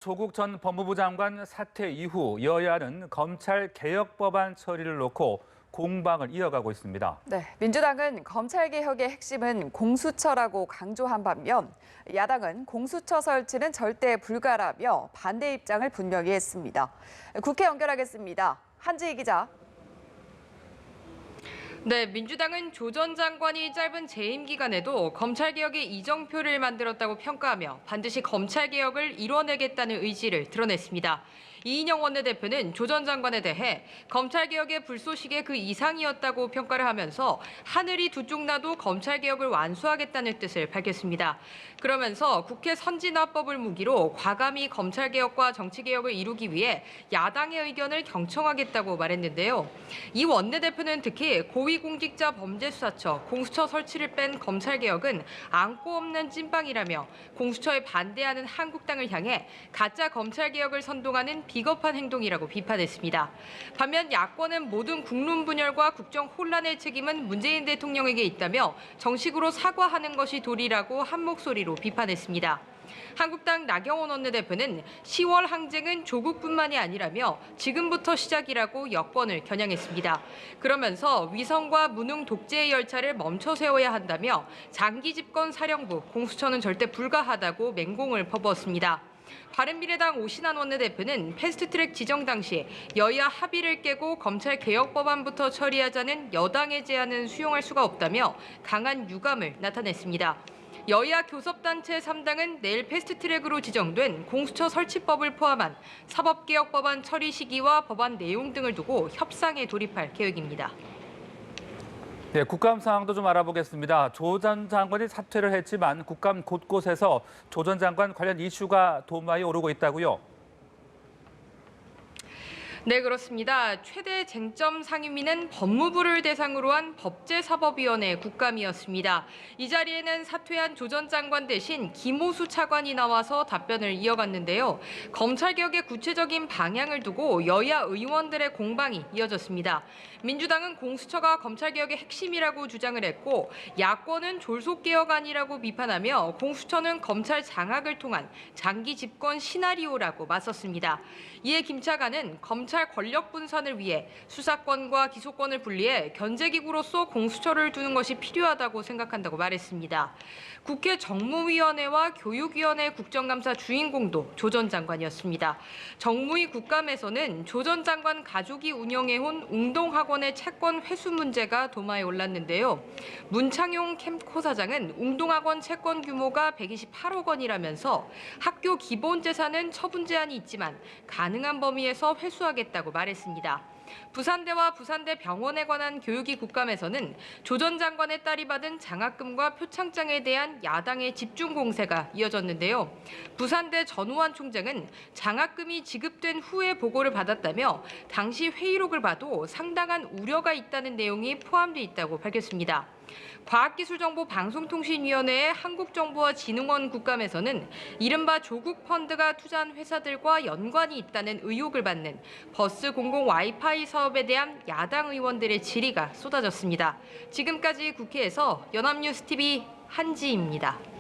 조국 전 법무부 장관 사퇴 이후 여야는 검찰 개혁 법안 처리를 놓고 공방을 이어가고 있습니다. 네, 민주당은 검찰 개혁의 핵심은 공수처라고 강조한 반면 야당은 공수처 설치는 절대 불가라며 반대 입장을 분명히 했습니다. 국회 연결하겠습니다. 한지희 기자. 네, 민주당은 조 전 장관이 짧은 재임 기간에도 검찰개혁의 이정표를 만들었다고 평가하며 반드시 검찰개혁을 이뤄내겠다는 의지를 드러냈습니다. 이인영 원내대표는 조 전 장관에 대해 검찰개혁의 불쏘시개 그 이상이었다고 평가를 하면서 하늘이 두 쪽 나도 검찰개혁을 완수하겠다는 뜻을 밝혔습니다. 그러면서 국회 선진화법을 무기로 과감히 검찰개혁과 정치개혁을 이루기 위해 야당의 의견을 경청하겠다고 말했는데요. 이 원내대표는 특히 고위공직자 범죄수사처, 공수처 설치를 뺀 검찰개혁은 안고 없는 찐빵이라며 공수처에 반대하는 한국당을 향해 가짜 검찰개혁을 선동하는 비겁한 행동이라고 비판했습니다. 반면 야권은 모든 국론 분열과 국정 혼란의 책임은 문재인 대통령에게 있다며 정식으로 사과하는 것이 도리라고 한 목소리로 비판했습니다. 한국당 나경원 원내대표는 10월 항쟁은 조국뿐만이 아니라며 지금부터 시작이라고 여권을 겨냥했습니다. 그러면서 위성과 무능 독재의 열차를 멈춰 세워야 한다며 장기 집권 사령부, 공수처는 절대 불가하다고 맹공을 퍼부었습니다. 바른미래당 오신환 원내대표는 패스트트랙 지정 당시 여야 합의를 깨고 검찰 개혁 법안부터 처리하자는 여당의 제안은 수용할 수가 없다며 강한 유감을 나타냈습니다. 여야 교섭단체 3당은 내일 패스트트랙으로 지정된 공수처 설치법을 포함한 사법개혁 법안 처리 시기와 법안 내용 등을 두고 협상에 돌입할 계획입니다. 네, 국감 상황도 좀 알아보겠습니다. 조 전 장관이 사퇴를 했지만 국감 곳곳에서 조 전 장관 관련 이슈가 도마에 오르고 있다고요? 네, 그렇습니다. 최대 쟁점 상임위는 법무부를 대상으로 한 법제사법위원회 국감이었습니다. 이 자리에는 사퇴한 조 전 장관 대신 김오수 차관이 나와서 답변을 이어갔는데요. 검찰개혁의 구체적인 방향을 두고 여야 의원들의 공방이 이어졌습니다. 민주당은 공수처가 검찰개혁의 핵심이라고 주장을 했고 야권은 졸속개혁안이라고 비판하며 공수처는 검찰 장악을 통한 장기 집권 시나리오라고 맞섰습니다. 이에 김 차관은 검찰 권력 분산을 위해 수사권과 기소권을 분리해 견제기구로서 공수처를 두는 것이 필요하다고 생각한다고 말했습니다. 국회 정무위원회와 교육위원회 국정감사 주인공도 조 전 장관이었습니다. 정무위 국감에서는 조 전 장관 가족이 운영해온 웅동학원의 채권 회수 문제가 도마에 올랐는데요. 문창용 캠코 사장은 웅동학원 채권 규모가 128억 원이라면서 학교 기본 재산은 처분 제한이 있지만 가능한 범위에서 회수하겠다고 말했습니다. 부산대와 부산대 병원에 관한 교육위 국감에서는 조 전 장관의 딸이 받은 장학금과 표창장에 대한 야당의 집중 공세가 이어졌는데요. 부산대 전우환 총장은 장학금이 지급된 후에 보고를 받았다며 당시 회의록을 봐도 상당한 우려가 있다는 내용이 포함돼 있다고 밝혔습니다. 과학기술정보방송통신위원회의 한국정보화진흥원 국감에서는 이른바 조국 펀드가 투자한 회사들과 연관이 있다는 의혹을 받는 버스 공공 와이파이 사업에 대한 야당 의원들의 질의가 쏟아졌습니다. 지금까지 국회에서 연합뉴스TV 한지희입니다.